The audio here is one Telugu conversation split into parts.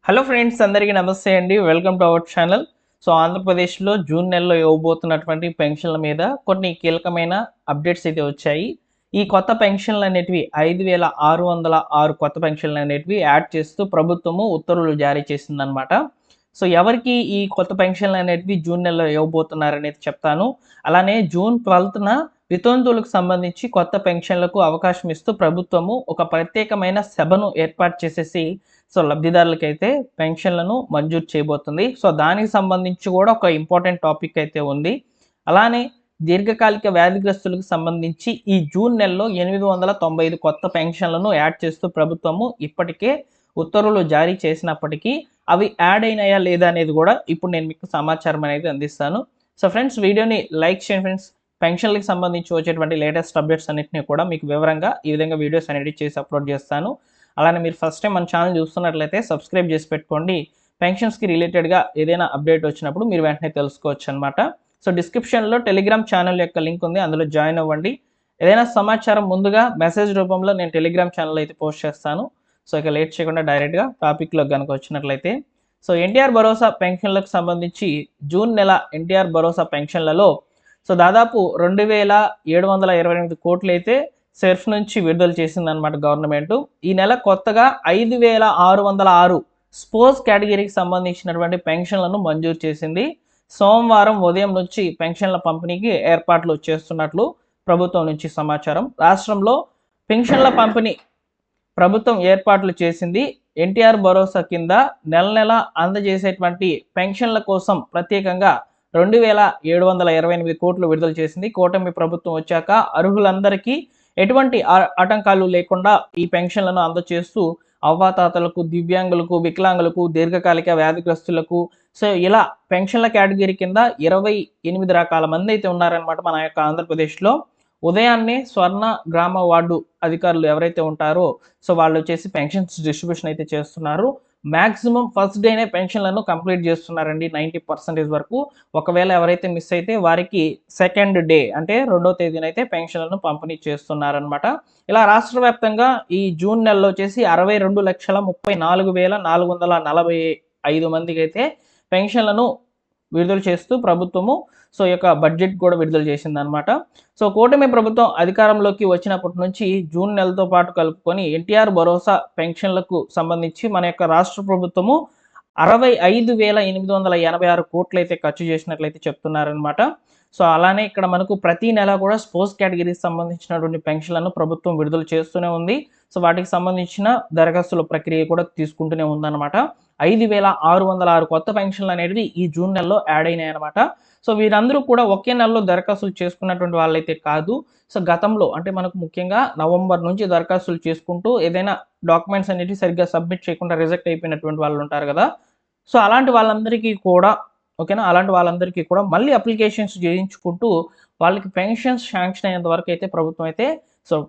హలో ఫ్రెండ్స్, అందరికీ నమస్తే అండి. Welcome to our channel. ఆంధ్రప్రదేశ్లో జూన్ నెలలో ఇవ్వబోతున్నటువంటి పెన్షన్ల మీద కొన్ని కీలకమైన అప్డేట్స్ అయితే వచ్చాయి. ఈ కొత్త పెన్షన్లు అనేటివి 5,606 కొత్త పెన్షన్లు అనేటివి యాడ్ చేస్తూ ప్రభుత్వము ఉత్తర్వులు జారీ చేసిందనమాట. ఎవరికి ఈ కొత్త పెన్షన్లు అనేటివి జూన్ నెలలో ఇవ్వబోతున్నారనేది చెప్తాను. అలానే జూన్ 12న వితంతువులకు సంబంధించి కొత్త పెన్షన్లకు అవకాశం ఇస్తూ ప్రభుత్వము ఒక ప్రత్యేకమైన సభను ఏర్పాటు చేసేసి లబ్ధిదారులకైతే పెన్షన్లను మంజూరు చేయబోతుంది. దానికి సంబంధించి కూడా ఒక ఇంపార్టెంట్ టాపిక్ అయితే ఉంది. అలానే దీర్ఘకాలిక వ్యాధిగ్రస్తులకు సంబంధించి ఈ జూన్ నెలలో 895 కొత్త పెన్షన్లను యాడ్ చేస్తూ ప్రభుత్వము ఇప్పటికే ఉత్తర్వులు జారీ చేసినప్పటికీ అవి యాడ్ అయినాయా లేదా అనేది కూడా ఇప్పుడు నేను మీకు సమాచారం అనేది అందిస్తాను. ఫ్రెండ్స్, వీడియోని లైక్ చేయండి ఫ్రెండ్స్. పెన్షన్లకు సంబంధించి వచ్చేటువంటి లేటెస్ట్ అప్డేట్స్ అన్నింటినీ కూడా మీకు వివరంగా ఈ విధంగా వీడియోస్ అనేది చేసి అప్లోడ్ చేస్తాను. అలానే మీరు ఫస్ట్ టైం మన ఛానల్ చూస్తున్నట్లయితే సబ్స్క్రైబ్ చేసి పెట్టుకోండి. పెన్షన్స్కి రిలేటెడ్గా ఏదైనా అప్డేట్ వచ్చినప్పుడు మీరు వెంటనే తెలుసుకోవచ్చు అనమాట. డిస్క్రిప్షన్లో టెలిగ్రామ్ ఛానల్ యొక్క లింక్ ఉంది, అందులో జాయిన్ అవ్వండి. ఏదైనా సమాచారం ముందుగా మెసేజ్ రూపంలో నేను టెలిగ్రామ్ ఛానల్ అయితే పోస్ట్ చేస్తాను. ఇక లేట్ చేయకుండా డైరెక్ట్గా టాపిక్లో కనుక వచ్చినట్లయితే ఎన్టీఆర్ భరోసా పెన్షన్లకు సంబంధించి జూన్ నెల ఎన్టీఆర్ భరోసా పెన్షన్లలో దాదాపు 2,728 కోట్లు అయితే సెర్ఫ్ నుంచి విడుదల చేసిందనమాట గవర్నమెంట్. ఈ నెల కొత్తగా 5,606 స్పోర్ట్స్ కేటగిరీకి సంబంధించినటువంటి పెన్షన్లను మంజూరు చేసింది. సోమవారం ఉదయం నుంచి పెన్షన్ల పంపిణీకి ఏర్పాట్లు చేస్తున్నట్లు ప్రభుత్వం నుంచి సమాచారం. రాష్ట్రంలో పెన్షన్ల పంపిణీ ప్రభుత్వం ఏర్పాట్లు చేసింది. ఎన్టీఆర్ భరోసా కింద నెల నెల అందజేసేటువంటి పెన్షన్ల కోసం ప్రత్యేకంగా 2,728 కోట్లు విడుదల చేసింది. కూటమి ప్రభుత్వం వచ్చాక అర్హులందరికీ ఎటువంటి ఆటంకాలు లేకుండా ఈ పెన్షన్లను అందజేస్తూ అవ్వాతాతలకు, దివ్యాంగులకు, వికలాంగులకు, దీర్ఘకాలిక వ్యాధిగ్రస్తులకు ఇలా పెన్షన్ల కేటగిరీ కింద 28 రకాల మంది అయితే ఉన్నారనమాట మన యొక్క ఆంధ్రప్రదేశ్లో. ఉదయాన్నే స్వర్ణ గ్రామ వార్డు అధికారులు ఎవరైతే ఉంటారో వాళ్ళు వచ్చేసి పెన్షన్స్ డిస్ట్రిబ్యూషన్ అయితే చేస్తున్నారు. మ్యాక్సిమం ఫస్ట్ డేనే పెన్షన్లను కంప్లీట్ చేస్తున్నారండి 90% వరకు. ఒకవేళ ఎవరైతే మిస్ అయితే వారికి సెకండ్ డే అంటే 2వ తేదీన అయితే పెన్షన్లను పంపిణీ చేస్తున్నారనమాట. ఇలా రాష్ట్ర వ్యాప్తంగా ఈ జూన్ నెలలో వచ్చేసి 62,34,445 మందికి అయితే పెన్షన్లను విడుదల చేస్తూ ప్రభుత్వము యొక్క బడ్జెట్ కూడా విడుదల చేసిందనమాట. కూటమి ప్రభుత్వం అధికారంలోకి వచ్చినప్పటి నుంచి జూన్ నెలతో పాటు కలుపుకొని ఎన్టీఆర్ భరోసా పెన్షన్లకు సంబంధించి మన యొక్క రాష్ట్ర ప్రభుత్వము 65,886 కోట్లు అయితే ఖర్చు చేసినట్లయితే చెప్తున్నారనమాట. అలానే ఇక్కడ మనకు ప్రతి నెల కూడా స్పోర్ట్స్ కేటగిరీకి సంబంధించినటువంటి పెన్షన్లను ప్రభుత్వం విడుదల చేస్తూనే ఉంది. వాటికి సంబంధించిన దరఖాస్తుల ప్రక్రియ కూడా తీసుకుంటూనే ఉందన్నమాట. 5,606 కొత్త పెన్షన్లు అనేవి ఈ జూన్ నెలలో యాడ్ అయినాయి అనమాట. వీరందరూ కూడా ఒకే నెలలో దరఖాస్తులు చేసుకున్నటువంటి వాళ్ళైతే కాదు. గతంలో అంటే మనకు ముఖ్యంగా నవంబర్ నుంచి దరఖాస్తులు చేసుకుంటూ ఏదైనా డాక్యుమెంట్స్ అనేవి సరిగ్గా సబ్మిట్ చేయకుండా రిజెక్ట్ అయిపోయినటువంటి వాళ్ళు ఉంటారు కదా. అలాంటి వాళ్ళందరికీ కూడా అలాంటి వాళ్ళందరికీ కూడా మళ్ళీ అప్లికేషన్స్ చేయించుకుంటూ వాళ్ళకి పెన్షన్స్ శాంక్షన్ అయ్యేంత వరకు అయితే ప్రభుత్వం అయితే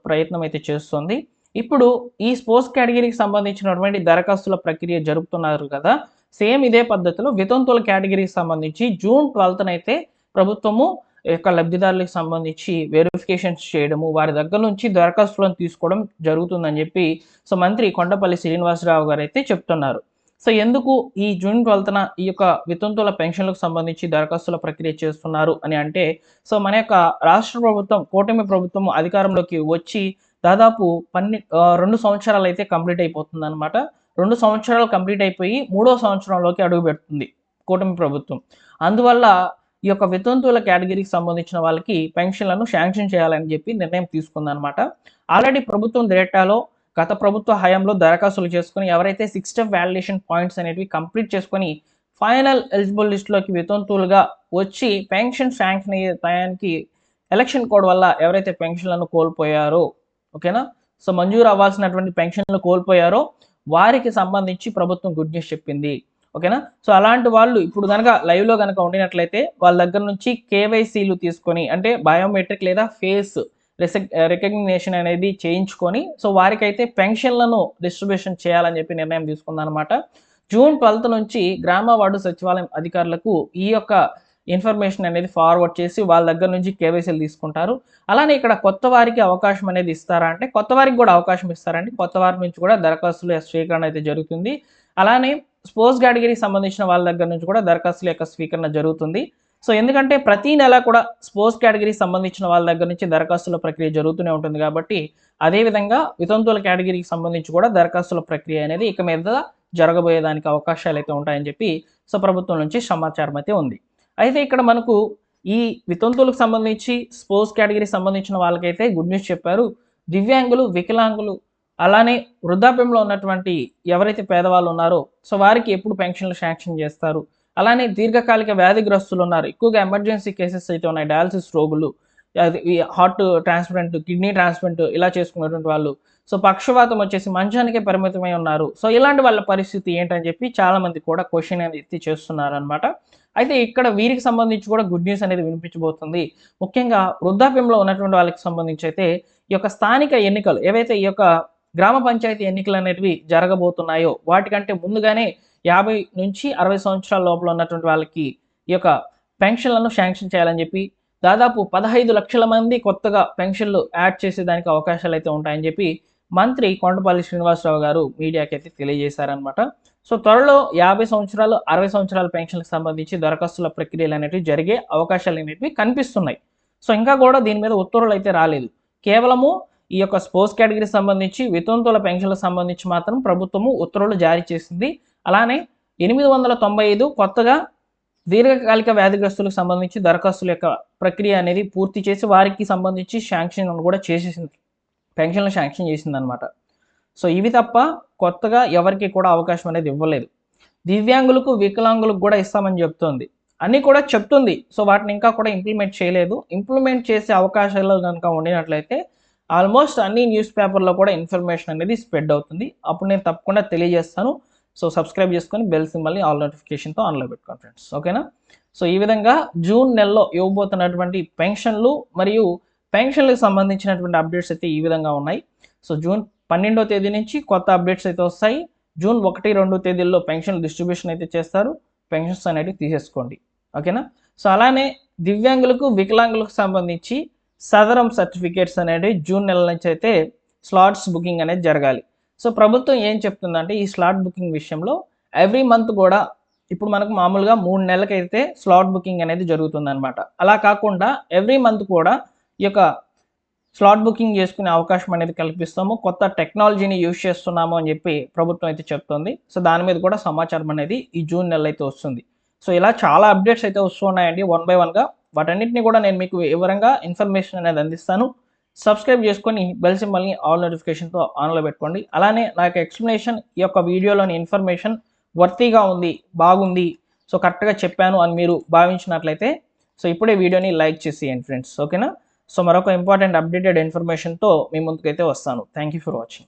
ప్రయత్నం అయితే చేస్తుంది. ఇప్పుడు ఈ స్పోర్ట్స్ కేటగిరీకి సంబంధించినటువంటి దరఖాస్తుల ప్రక్రియ జరుపుతున్నారు కదా. సేమ్ ఇదే పద్ధతిలో వితంతువుల కేటగిరీకి సంబంధించి జూన్ 12న అయితే ప్రభుత్వము యొక్క లబ్ధిదారులకు సంబంధించి వెరిఫికేషన్స్ చేయడము, వారి దగ్గర నుంచి దరఖాస్తులను తీసుకోవడం జరుగుతుందని చెప్పి మంత్రి కొండపల్లి శ్రీనివాసరావు గారు అయితే చెప్తున్నారు. ఎందుకు ఈ జూన్ 12న ఈ యొక్క వితంతువుల పెన్షన్లకు సంబంధించి దరఖాస్తుల ప్రక్రియ చేస్తున్నారు అని అంటే మన యొక్క రాష్ట్ర ప్రభుత్వం కూటమి ప్రభుత్వం అధికారంలోకి వచ్చి దాదాపు 2 సంవత్సరాలు అయితే కంప్లీట్ అయిపోతుంది అనమాట. 2 సంవత్సరాలు కంప్లీట్ అయిపోయి 3వ సంవత్సరంలోకి అడుగు పెడుతుంది కూటమి ప్రభుత్వం. అందువల్ల ఈ యొక్క వితంతువుల కేటగిరీకి సంబంధించిన వాళ్ళకి పెన్షన్లను శాంక్షన్ చేయాలని చెప్పి నిర్ణయం తీసుకుందనమాట. ఆల్రెడీ ప్రభుత్వం డేటాలో గత ప్రభుత్వ హయాంలో దరఖాస్తులు చేసుకుని ఎవరైతే 6 స్టెప్ వ్యాలిడేషన్ పాయింట్స్ అనేవి కంప్లీట్ చేసుకొని ఫైనల్ ఎలిజిబుల్ లిస్టులోకి వితంతువులుగా వచ్చి పెన్షన్ శాంక్షన్ అయ్యే టయానికి ఎలక్షన్ కోడ్ వల్ల ఎవరైతే పెన్షన్లను కోల్పోయారో మంజూరు అవ్వాల్సినటువంటి పెన్షన్లు కోల్పోయారో వారికి సంబంధించి ప్రభుత్వం గుడ్ న్యూస్ చెప్పింది. అలాంటి వాళ్ళు ఇప్పుడు కనుక లైవ్లో కనుక ఉండినట్లయితే వాళ్ళ దగ్గర నుంచి కేవైసీలు తీసుకొని అంటే బయోమెట్రిక్ లేదా ఫేస్ రికగ్నిషన్ అనేది చేయించుకొని వారికైతే పెన్షన్లను డిస్ట్రిబ్యూషన్ చేయాలని చెప్పి నిర్ణయం తీసుకుందనమాట. జూన్ 12 నుంచి గ్రామ వార్డు సచివాలయం అధికారులకు ఈ యొక్క ఇన్ఫర్మేషన్ అనేది ఫార్వర్డ్ చేసి వాళ్ళ దగ్గర నుంచి కేవైసీలు తీసుకుంటారు. అలానే ఇక్కడ కొత్త వారికి అవకాశం అనేది ఇస్తారా అంటే కొత్త వారికి కూడా అవకాశం ఇస్తారండి. కొత్త వారి నుంచి కూడా దరఖాస్తుల స్వీకరణ అయితే జరుగుతుంది. అలానే స్పోర్ట్స్ కేటగిరీకి సంబంధించిన వాళ్ళ దగ్గర నుంచి కూడా దరఖాస్తుల యొక్క స్వీకరణ జరుగుతుంది. సో ఎందుకంటే ప్రతి నెల కూడా స్పోర్ట్స్ కేటగిరీకి సంబంధించిన వాళ్ళ దగ్గర నుంచి దరఖాస్తుల ప్రక్రియ జరుగుతూనే ఉంటుంది కాబట్టి అదేవిధంగా వితంతువుల కేటగిరీకి సంబంధించి కూడా దరఖాస్తుల ప్రక్రియ అనేది ఇక మీద జరగబోయేదానికి అవకాశాలు అయితే ఉంటాయని చెప్పి సో ప్రభుత్వం నుంచి సమాచారం అయితే ఉంది. అయితే ఇక్కడ మనకు ఈ వితంతువులకు సంబంధించి స్పోర్ట్స్ కేటగిరీకి సంబంధించిన వాళ్ళకైతే గుడ్ న్యూస్ చెప్పారు. దివ్యాంగులు, వికలాంగులు అలానే వృద్ధాప్యంలో ఉన్నటువంటి ఎవరైతే పేదవాళ్ళు ఉన్నారో సో వారికి ఎప్పుడు పెన్షన్లు శాంక్షన్ చేస్తారు, అలానే దీర్ఘకాలిక వ్యాధిగ్రస్తులు ఉన్నారు, ఎక్కువగా ఎమర్జెన్సీ కేసెస్ అయితే ఉన్నాయి, డయాలసిస్ రోగులు, ఈ హార్ట్ ట్రాన్స్ప్లాంట్, కిడ్నీ ట్రాన్స్ప్లాంట్ ఇలా చేసుకున్నటువంటి వాళ్ళు, సో పక్షవాతం వచ్చేసి మంచానికే పరిమితమై ఉన్నారు. సో ఇలాంటి వాళ్ళ పరిస్థితి ఏంటని చెప్పి చాలామంది కూడా క్వశ్చన్ అనేది ఎత్తి చేస్తున్నారు అనమాట. అయితే ఇక్కడ వీరికి సంబంధించి కూడా గుడ్ న్యూస్ అనేది వినిపించబోతుంది. ముఖ్యంగా వృద్ధాప్యంలో ఉన్నటువంటి వాళ్ళకి సంబంధించి అయితే ఈ యొక్క స్థానిక ఎన్నికలు ఏవైతే ఈ యొక్క గ్రామ పంచాయతీ ఎన్నికలు అనేటివి జరగబోతున్నాయో వాటికంటే ముందుగానే 50 నుంచి 60 సంవత్సరాల లోపల ఉన్నటువంటి వాళ్ళకి ఈ యొక్క పెన్షన్లను శాంక్షన్ చేయాలని చెప్పి దాదాపు 15 లక్షల మంది కొత్తగా పెన్షన్లు యాడ్ చేసేదానికి అవకాశాలు అయితే ఉంటాయని చెప్పి మంత్రి కొండపల్లి శ్రీనివాసరావు గారు మీడియాకి అయితే తెలియజేశారనమాట. సో త్వరలో 50 సంవత్సరాలు 60 సంవత్సరాల పెన్షన్లకు సంబంధించి దరఖాస్తుల ప్రక్రియలు అనేటివి జరిగే అవకాశాలు అనేటివి కనిపిస్తున్నాయి. సో ఇంకా కూడా దీని మీద ఉత్తర్వులు అయితే రాలేదు. కేవలము ఈ యొక్క స్పోర్ట్స్ కేటగిరీకి సంబంధించి వితంతువుల పెన్షన్లకు సంబంధించి మాత్రం ప్రభుత్వము ఉత్తర్వులు జారీ చేసింది. అలానే 895 కొత్తగా దీర్ఘకాలిక వ్యాధిగ్రస్తులకు సంబంధించి దరఖాస్తుల యొక్క ప్రక్రియ అనేది పూర్తి చేసి వారికి సంబంధించి శాంక్షన్ కూడా చేసేసింది, పెన్షన్లు శాంక్షన్ చేసిందనమాట. సో ఇవి తప్ప కొత్తగా ఎవరికి కూడా అవకాశం అనేది ఇవ్వలేదు. దివ్యాంగులకు, వికలాంగులకు కూడా ఇస్తామని చెప్తోంది, అన్నీ కూడా చెప్తుంది. సో వాటిని ఇంకా కూడా ఇంప్లిమెంట్ చేయలేదు. ఇంప్లిమెంట్ చేసే అవకాశాలు కనుక ఉండినట్లయితే ఆల్మోస్ట్ అన్ని న్యూస్ పేపర్లో కూడా ఇన్ఫర్మేషన్ అనేది స్ప్రెడ్ అవుతుంది. అప్పుడు నేను తప్పకుండా తెలియజేస్తాను. సో సబ్స్క్రైబ్ చేసుకొని బెల్ సింబల్ని ఆల్ నోటిఫికేషన్తో ఆన్లో పెట్టుకోండి ఫ్రెండ్స్, ఓకేనా. సో ఈ విధంగా జూన్ నెలలో ఇవ్వబోతున్నటువంటి పెన్షన్లు మరియు పెన్షన్లకు సంబంధించినటువంటి అప్డేట్స్ అయితే ఈ విధంగా ఉన్నాయి. సో జూన్ 12వ తేదీ నుంచి కొత్త అప్డేట్స్ అయితే వస్తాయి. జూన్ 1, 2 తేదీల్లో పెన్షన్ డిస్ట్రిబ్యూషన్ అయితే చేస్తారు. పెన్షన్స్ అనేవి తీసేసుకోండి, ఓకేనా. సో అలానే దివ్యాంగులకు, వికలాంగులకు సంబంధించి సదరం సర్టిఫికేట్స్ అనేవి జూన్ నెల నుంచి అయితే స్లాట్స్ బుకింగ్ అనేది జరగాలి. సో ప్రభుత్వం ఏం చెప్తుందంటే ఈ స్లాట్ బుకింగ్ విషయంలో ఎవ్రీ మంత్ కూడా ఇప్పుడు మనకు మామూలుగా 3 నెలలకైతే స్లాట్ బుకింగ్ అనేది జరుగుతుందన్నమాట. అలా కాకుండా ఎవ్రీ మంత్ కూడా ఈ యొక్క స్లాట్ బుకింగ్ చేసుకునే అవకాశం అనేది కల్పిస్తాము. కొత్త టెక్నాలజీని యూజ్ చేస్తున్నాము అని చెప్పి ప్రభుత్వం అయితే చెప్తుంది. సో దాని మీద కూడా సమాచారం అనేది ఈ జూన్ నెలలో అయితే వస్తుంది. సో ఇలా చాలా అప్డేట్స్ అయితే వస్తున్నాయండి 1 by 1గా. వాటన్నిటిని కూడా నేను మీకు వివరంగా ఇన్ఫర్మేషన్ అనేది అందిస్తాను. సబ్స్క్రైబ్ చేసుకొని బెల్ సింబల్ని ఆల్ నోటిఫికేషన్తో ఆన్లో పెట్టుకోండి. అలానే నాకు ఎక్స్ప్లెనేషన్ ఈ యొక్క వీడియోలోని ఇన్ఫర్మేషన్ వర్తీగా ఉంది, బాగుంది, సో కరెక్ట్గా చెప్పాను అని మీరు భావించినట్లయితే సో ఇప్పుడే వీడియోని లైక్ చేసేయండి ఫ్రెండ్స్, ఓకేనా. సో మరొక ఇంపార్టెంట్ అప్డేటెడ్ ఇన్ఫర్మేషన్తో మీ ముందుకైతే వస్తాను. Thank you for watching.